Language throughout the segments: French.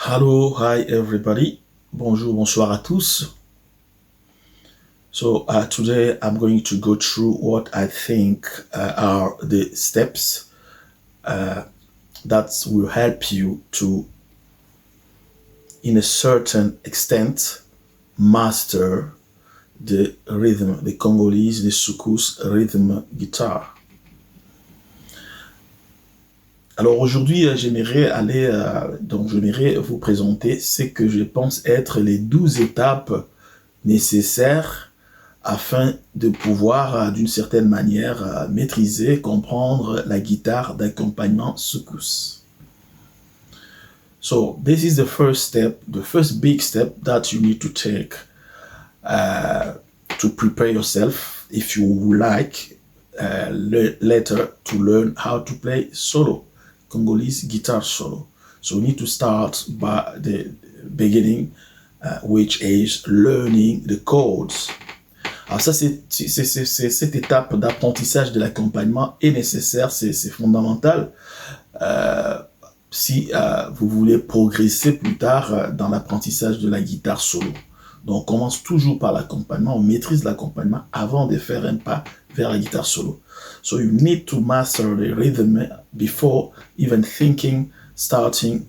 Hello, hi everybody. Bonjour, bonsoir à tous. So today I'm going to go through what I think are the steps that will help you to, in a certain extent, master the rhythm, the Congolese, the soukous rhythm guitar. Alors aujourd'hui, j'aimerais vous présenter ce que je pense être les 12 étapes nécessaires afin de pouvoir, d'une certaine manière, maîtriser, comprendre la guitare d'accompagnement soukous. So this is the first step, the first big step that you need to take to prepare yourself if you would like later to learn how to play solo. Congolese guitar solo. So we need to start by the beginning, which is learning the chords. Alors ça, c'est cette étape d'apprentissage de l'accompagnement est nécessaire, c'est fondamental si vous voulez progresser plus tard dans l'apprentissage de la guitare solo. Donc on commence toujours par l'accompagnement, on maîtrise l'accompagnement avant de faire un pas vers la guitare solo. So you need to master the rhythm before even thinking starting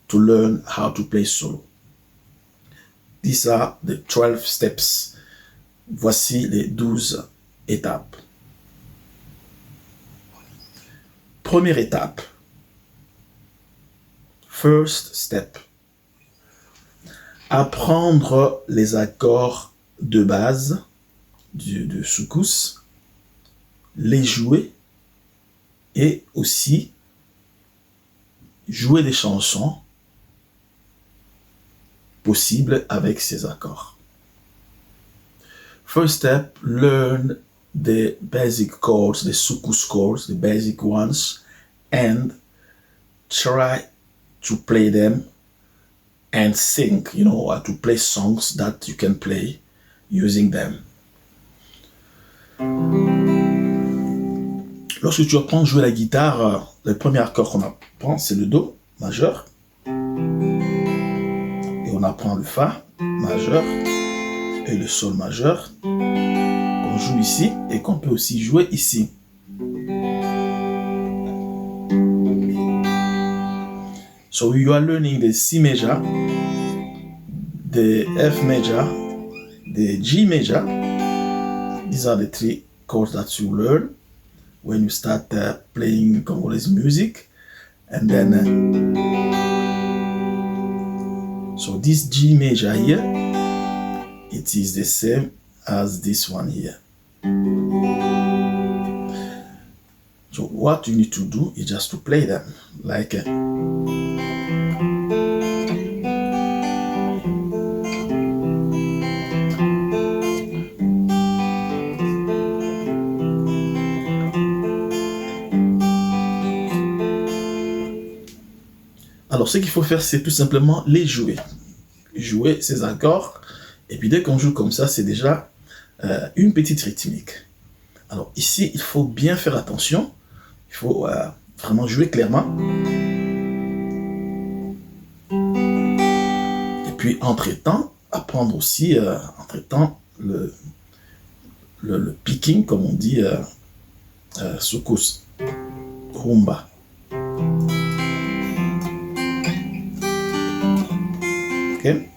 to learn how to play solo. These are the 12 steps. Voici les 12 étapes. Première étape. First step. Apprendre les accords de base de soukous, les jouer et aussi jouer des chansons possibles avec ces accords. First step, learn the basic chords, the soukous chords, the basic ones, and try to play them and sing, to play songs that you can play using them. Lorsque tu apprends à jouer la guitare, le premier accord qu'on apprend, c'est le Do majeur. Et on apprend le Fa majeur et le Sol majeur qu'on joue ici et qu'on peut aussi jouer ici. So you are learning the C major, the F major, the G major. These are the three chords that you learn when you start playing Congolese music. And then, so this G major here, it is the same as this one here. So what you need to do is just to play them like Alors, ce qu'il faut faire, c'est tout simplement les jouer. Jouer ces accords. Et puis, dès qu'on joue comme ça, c'est déjà une petite rythmique. Alors, ici, il faut bien faire attention. Il faut vraiment jouer clairement. Et puis, entre-temps, apprendre aussi, le picking, comme on dit, soukous, rumba. Okay.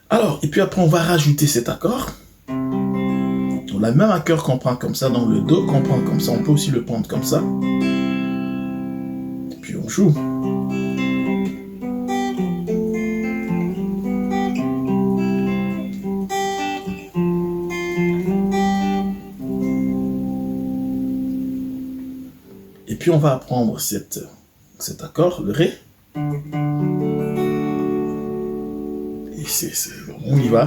Alors, et puis après, on va rajouter cet accord. Donc, le même accord qu'on prend comme ça, donc le Do qu'on prend comme ça, on peut aussi le prendre comme ça. Et puis on joue. Et puis on va apprendre cet accord, le Ré. On y va.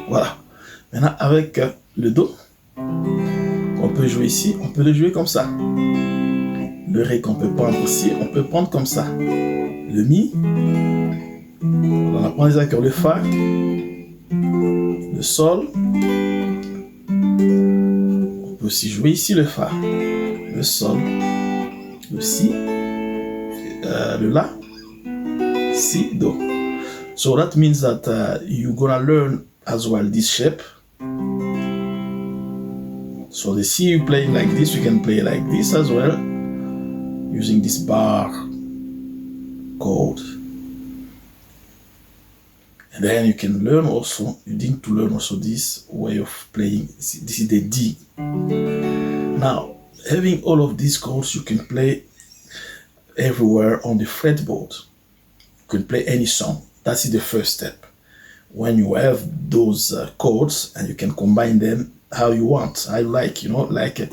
Voilà. Maintenant, avec le Do, qu'on peut jouer ici, on peut le jouer comme ça. Le Ré qu'on peut prendre aussi, on peut prendre comme ça. Le Mi, On apprend les accords, le Fa, le Sol. On peut aussi jouer ici le Fa, le Sol, le Si, le La, Si, Do. So that means that you're gonna learn as well this shape. So the C you play like this, you can play like this as well, using this bar chord. And then you can learn also, you need to learn also this way of playing. This is the D. Now, having all of these chords, you can play everywhere on the fretboard. You can play any song. That's the first step. When you have those chords and you can combine them how you want. I like, like it.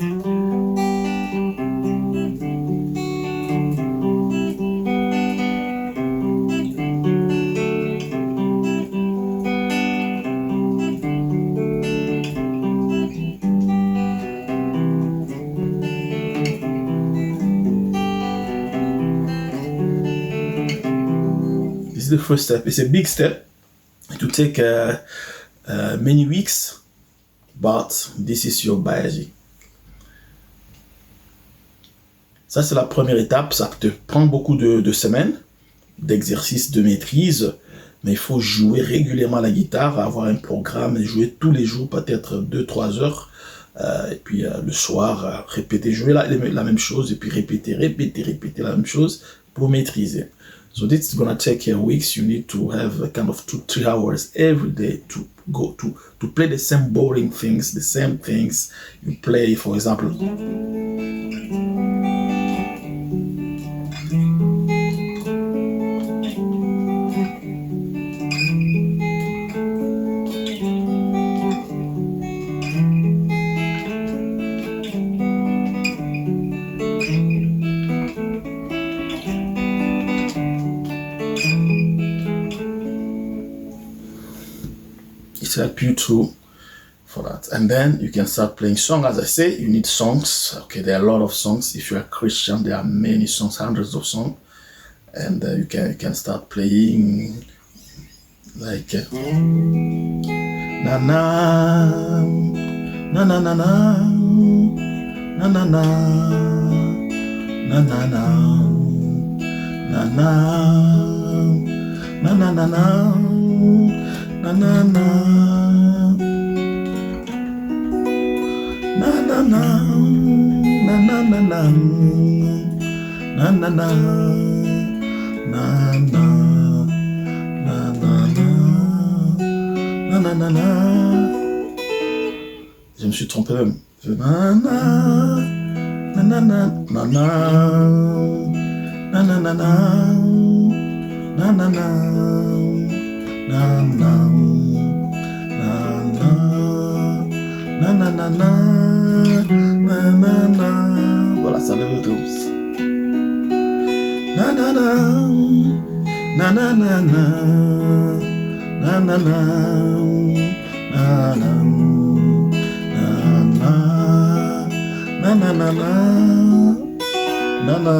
This is the first step. It's a big step. It will take many weeks, but this is your basic. Ça, c'est la première étape. Ça te prend beaucoup de semaines, d'exercices, de maîtrise, mais il faut jouer régulièrement la guitare, avoir un programme et jouer tous les jours, peut-être 2-3 heures. Et puis le soir, répéter, jouer la même chose, et puis répéter la même chose pour maîtriser. So this is gonna take weeks. You need to have a kind of 2-3 hours every day to go to play the same boring things, the same things. You play, for example. Help you to for that, and then you can start playing songs. As I say, you need songs. Okay, there are a lot of songs. If you're a Christian, there are many songs, hundreds of songs, and you can start playing like na na na na na na na na na na na na na na na na na. Na na na na na na na na na na na na na na na na na na. Je me suis trompé même. Na na na na na na na na na na na na. Na na na na na na na na na. Voilà, ça lève le drums. Na na na na na na na na na na na na na na.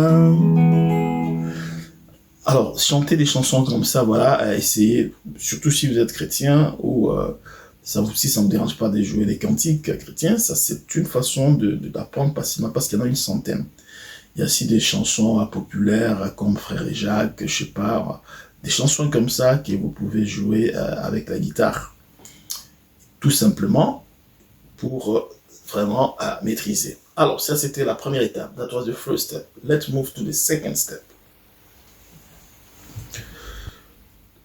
Alors, chanter des chansons comme ça, voilà, essayez, surtout si vous êtes chrétien, ou si ça ne me dérange pas de jouer des cantiques chrétiens, ça c'est une façon d'apprendre facilement, parce qu'il y en a une centaine. Il y a aussi des chansons populaires comme Frère et Jacques, je sais pas, des chansons comme ça que vous pouvez jouer avec la guitare. Tout simplement pour vraiment maîtriser. Alors, ça c'était la première étape. That was the first step. Let's move to the second step.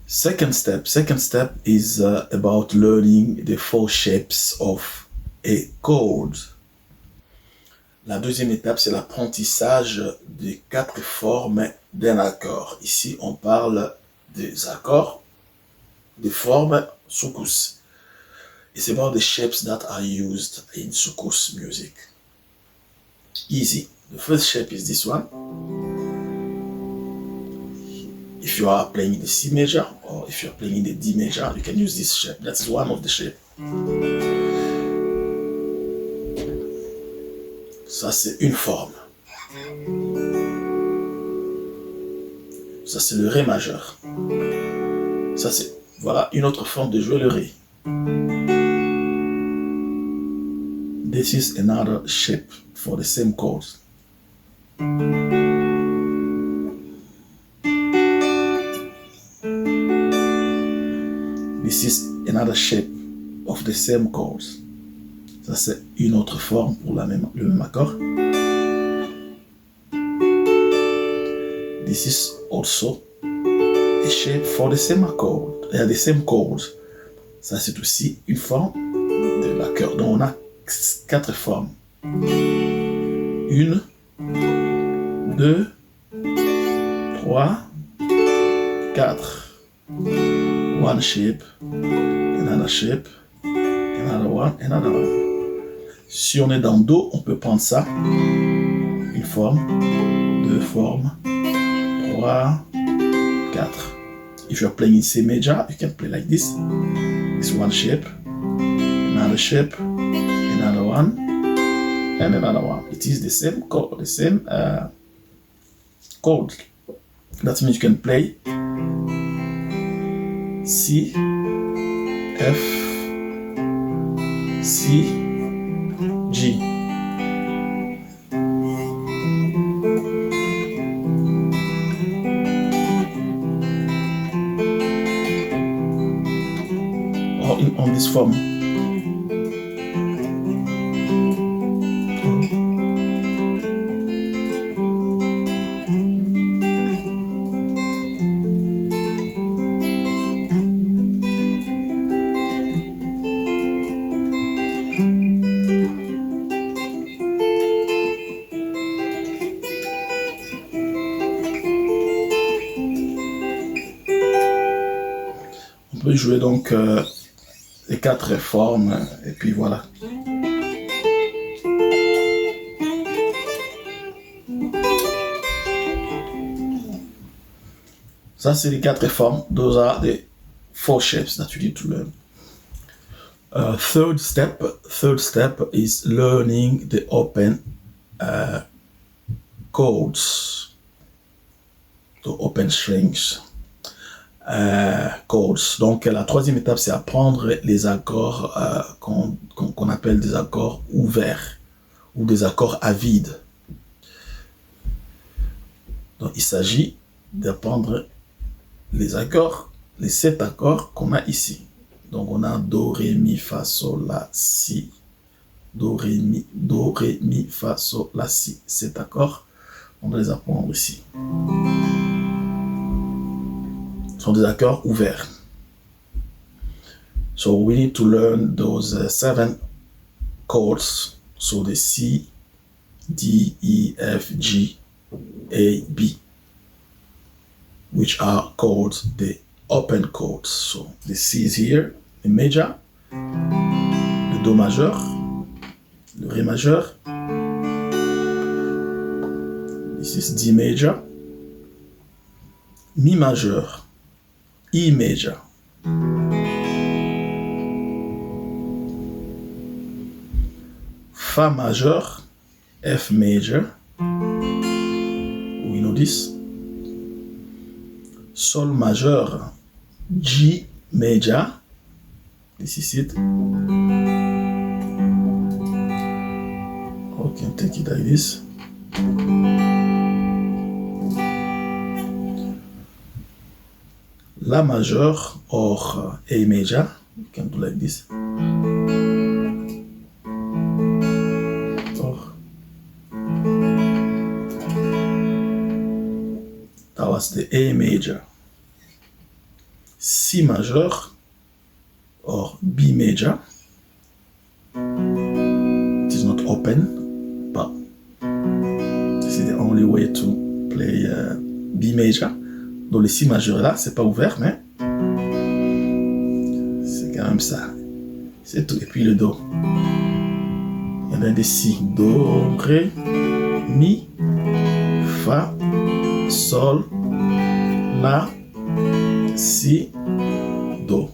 Second step is about learning the 4 shapes of a chord. La deuxième étape, c'est l'apprentissage des 4 formes d'un accord. Ici, on parle des accords, des formes soukous. It's about the shapes that are used in soukous music. Easy. The first shape is this one. If you are playing the C major, or if you are playing the D major, you can use this shape. That's one of the shapes. Ça, c'est une forme. Ça, c'est le Ré majeur. Ça c'est, voilà, une autre forme de jouer le Ré. This is another shape for the same chords. This is another shape of the same chords. Ça c'est une autre forme pour le même accord. This is also a shape for the same accord, the same chords. Ça c'est aussi une forme de l'accord. Donc on a 4 formes. 1, 2, 3, 4. One shape, another shape, another one, another one. Si on est dans Do, on peut prendre ça. Une forme, 2 formes, 3, 4. If you're playing in C major, you can play like this. It's one shape, another shape, another one, and another one. It is the same chord, chord. That means you can play C, F, C, G. Or on this form. On peut jouer donc les 4 formes et puis voilà. Ça c'est les 4 formes. Those are the 4 shapes that you need to learn. Third step is learning the open chords, the open strings. Chords. Donc la troisième étape c'est apprendre les accords qu'on appelle des accords ouverts ou des accords à vide. Donc il s'agit d'apprendre les accords, les 7 accords qu'on a ici. Donc on a Do, Ré, Mi, Fa, Sol, La, Si. Do, Ré, Mi, Fa, Sol, La, Si. 7 accords, on va les apprendre ici. Sont des accords ouverts. So we need to learn those 7 chords. So the C, D, E, F, G, A, B, which are called the open chords. So the C is here, the major, le Do majeur, le Ré majeur. This is D major, Mi majeur, E major, Fa majeur, F major, we know this, Sol majeur, G major, this is it. We can take it like this. La majeur or A major, you can do like this. Or that was the A major. C major or B major. It is not open, but this is the only way to play B major. Donc le Si majeur là, c'est pas ouvert, mais c'est quand même ça. C'est tout. Et puis le Do. Il y en a des Si. Do, Ré, Mi, Fa, Sol, La, Si, Do.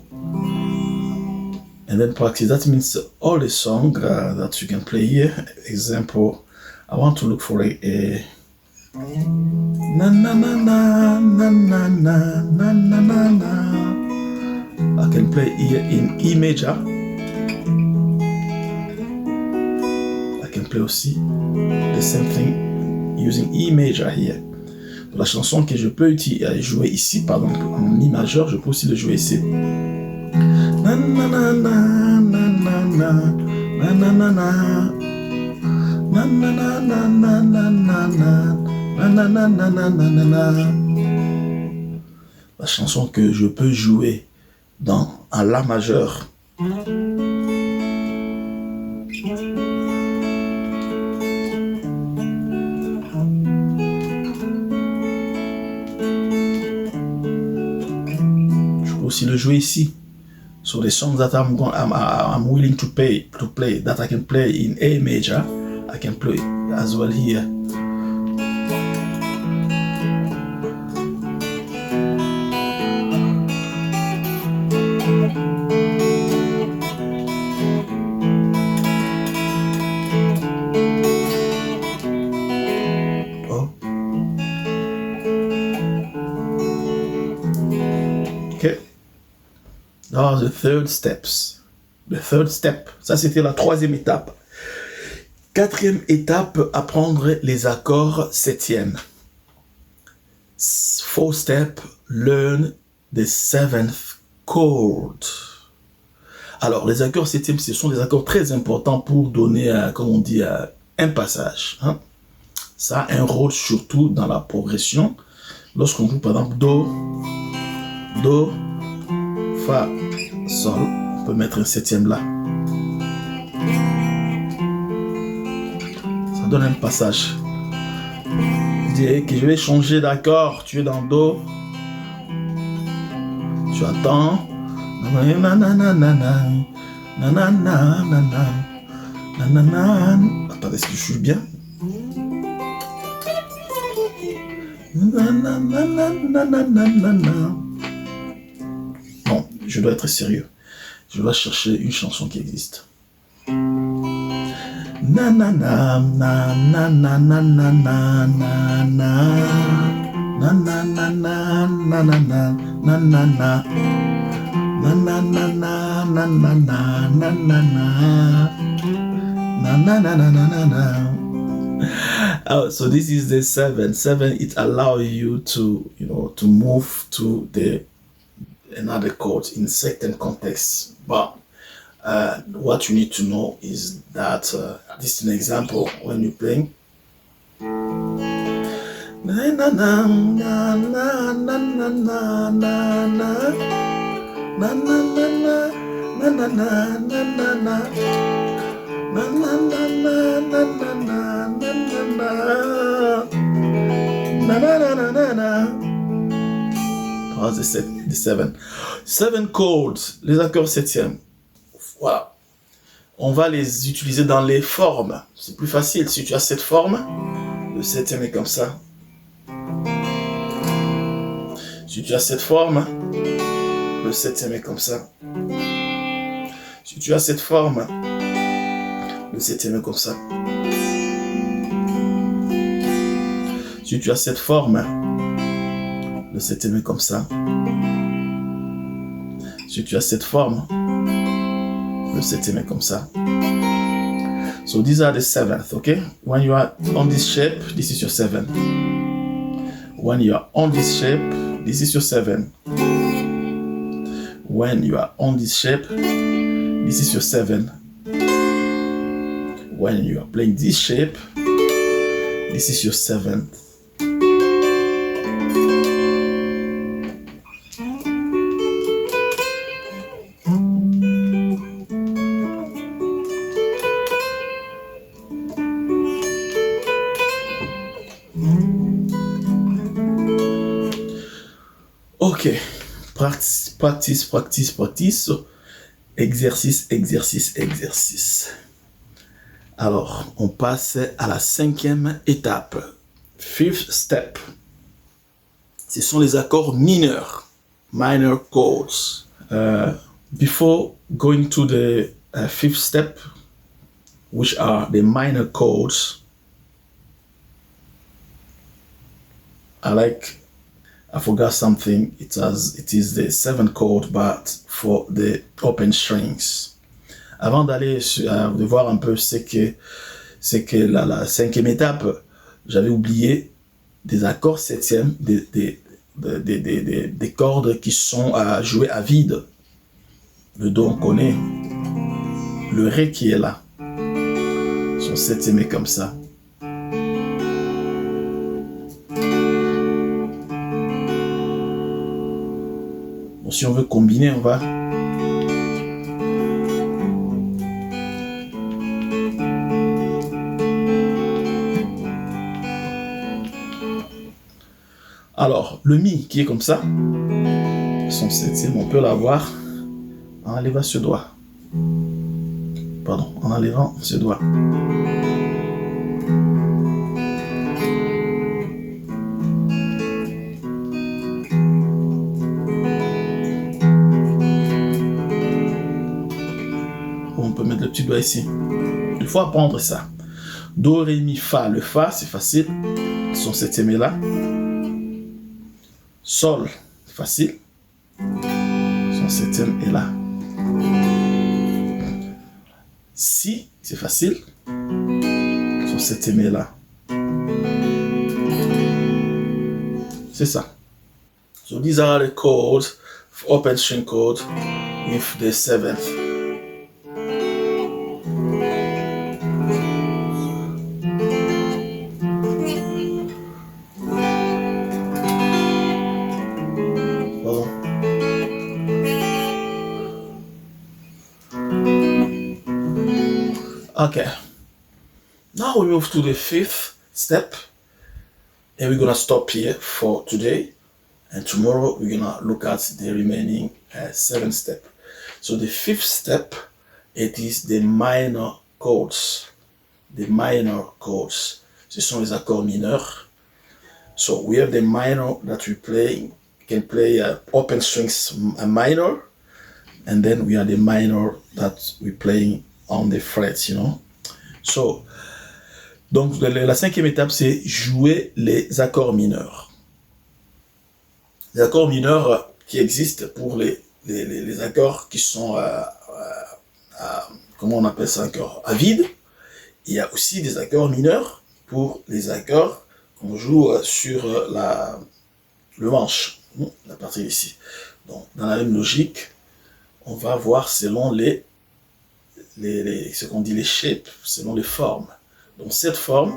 And then practice. That means all the song that you can play here. Example, I want to look for a na na na na na na na na na na can play here in E major. I can play aussi the same thing using E major here. La chanson que je peux jouer ici, par exemple en Mi majeur, je peux aussi le jouer ici. Na na na na na na na na na na na. Na na na na na na na na na na na na na. La chanson que je peux jouer en La majeur. Je peux aussi le jouer ici. So the songs that I'm willing to play that I can play in A major, I can play as well here. Oh. Okay. Now the third steps. The third step. Ça, c'était la troisième étape. Quatrième étape, apprendre les accords septièmes. Fourth step, learn the seventh chord. Alors, les accords septièmes, ce sont des accords très importants pour donner, comme on dit, un passage. Hein? Ça a un rôle surtout dans la progression. Lorsqu'on joue, par exemple, Do, Fa, Sol, on peut mettre un septième là. Ça donne un passage. Je dirais que je vais changer d'accord. Tu es dans Do. Tu attends. Attendez, est-ce que je suis bien? Bon, je dois être sérieux. Je dois chercher une chanson qui existe. Na na na na na na na na na na na na na na na na na na na na. Na na na na na na na na na na na na na na. Oh, so this is the 7. 7, it allows you to, to move to another chord in certain contexts. But what you need to know is that this is an example when you're playing. Na na na na na na na na na. Na na na na na na na na na na. Na na na na na na na na na. Na na na na na na. Oh, the 7. 7 chords, les accords septièmes. Voilà. On va les utiliser dans les formes. C'est plus facile. Si tu as cette forme, le septième est comme ça. Si tu as cette forme, le septième est comme ça. Si tu as cette forme, le septième est comme ça. Si tu as cette forme, le septième est comme ça. Si tu as cette forme, le septième est comme ça. So these are the seventh, okay? When you are on this shape, this is your 7. When you are on this shape, this is your 7. When you are on this shape, this is your 7. When you are playing this shape, this is your 7th. Ok, practice. Exercice. Alors, on passe à la 5e étape. 5th step. Ce sont les accords mineurs. Minor chords. Before going to the 5th step, which are the minor chords, I like I forgot something. It is the seventh chord, but for the open strings. Avant d'aller de voir un peu c'est que la cinquième étape, j'avais oublié des accords septièmes, des cordes qui sont à jouer à vide. Le Do on connaît, le Ré qui est là, son septième est comme ça. Bon, si on veut combiner, on va alors, le Mi qui est comme ça, son septième, on peut l'avoir en enlevant ce doigt. Pardon, en enlevant ce doigt. On peut mettre le petit doigt ici. Il faut apprendre ça. Do, Ré, Mi, Fa. Le Fa, c'est facile. Son septième est là. Sol, facile. Son septième est là. Si, c'est facile. Son septième est là. C'est ça. So these are the chords, open string chords with the seventh. Okay, now we move to the fifth step, and we're gonna stop here for today, and tomorrow we're gonna look at the remaining 7 steps. So the fifth step, it is the minor chords. The minor chords, ce sont les accords mineurs. So we have the minor that we play, can play open strings minor, and then we have the minor that we playing on the frets, you know. So, donc la cinquième étape, c'est jouer les accords mineurs. Les accords mineurs qui existent pour les accords qui sont, comment on appelle ça encore, à vide. Il y a aussi des accords mineurs pour les accords qu'on joue sur le manche, la partie ici. Donc, dans la même logique, on va voir selon ce qu'on dit les shapes, selon les formes. Donc cette forme,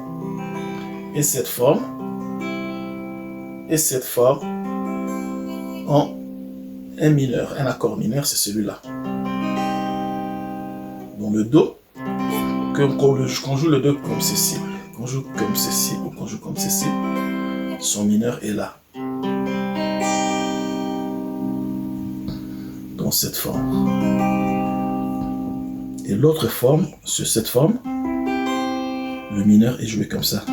et cette forme, et cette forme en un mineur. Un accord mineur, c'est celui-là. Donc le Do, qu'on joue le Do comme ceci, qu'on joue comme ceci ou qu'on joue comme ceci, son mineur est là. Dans cette forme. Et l'autre forme, sur cette forme, le mineur est joué comme ça.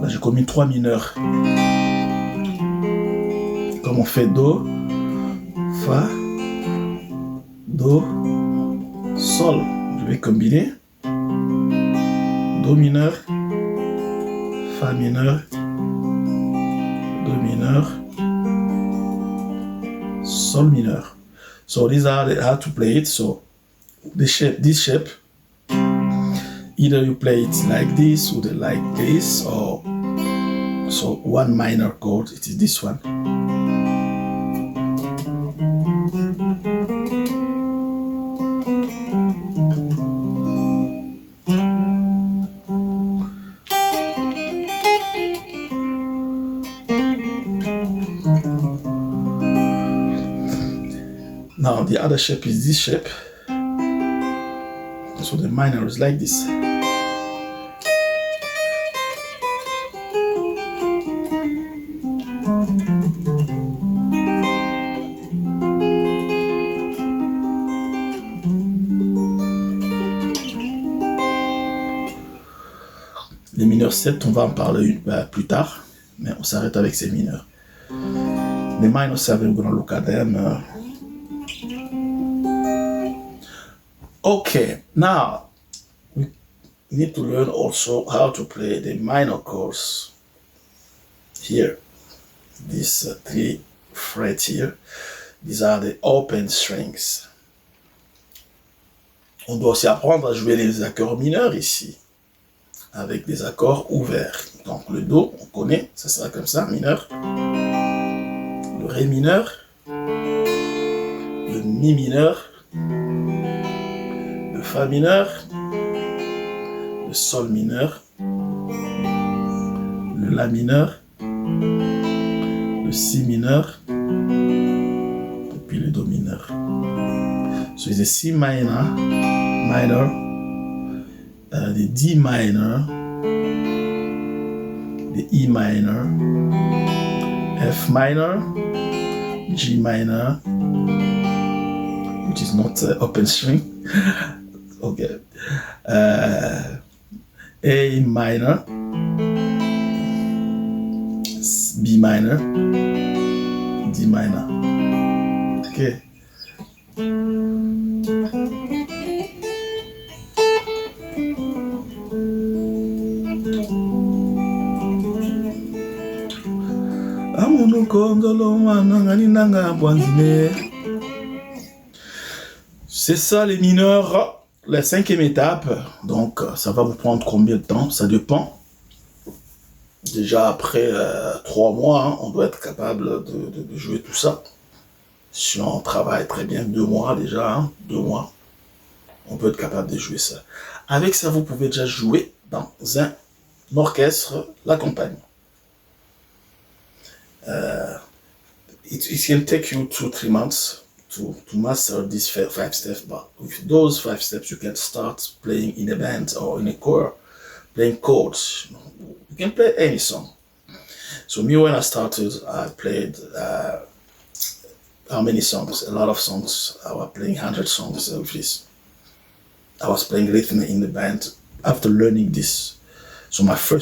Là, j'ai commis 3 mineurs. Comme on fait Do, Fa, Do, Sol. Je vais combiner Do mineur, Fa mineur, Do mineur, Sol mineur. So these are how to play it. So this shape, either you play it like this or like this, or so one minor chord, it is this one. Now the other shape is this shape. So the minor is like this. Les mineurs 7, on va en parler plus tard, mais on s'arrête avec ces mineurs. The minor 7, we're going to look at them. Okay, now we need to learn also how to play the minor chords here. These 3 frets here, these are the open strings. On doit aussi apprendre à jouer les accords mineurs ici, avec des accords ouverts. Donc le Do, on connaît, ça sera comme ça, mineur. Le Ré mineur, le Mi mineur, le Fa mineur, le Sol mineur, le La mineur, le Si mineur, et puis le Do mineur. So it's the C minor, the D minor, the E minor, F minor, G minor, which is not open string. Okay. A minor, B minor, D minor. Okay. C'est ça les mineurs, la 5e étape. Donc ça va vous prendre combien de temps? Ça dépend. Déjà après 3 mois, hein, on doit être capable de jouer tout ça. Si on travaille très bien, 2 mois déjà, hein, 2 mois, on peut être capable de jouer ça. Avec ça, vous pouvez déjà jouer dans un orchestre l'accompagnement. It can take you 2-3 months to master these 5 steps, but with those 5 steps, you can start playing in a band or in a choir, playing chords. You can play any song. So me, when I started, I played how many songs? A lot of songs. I was playing 100 songs of this. I was playing rhythm in the band after learning this. So my first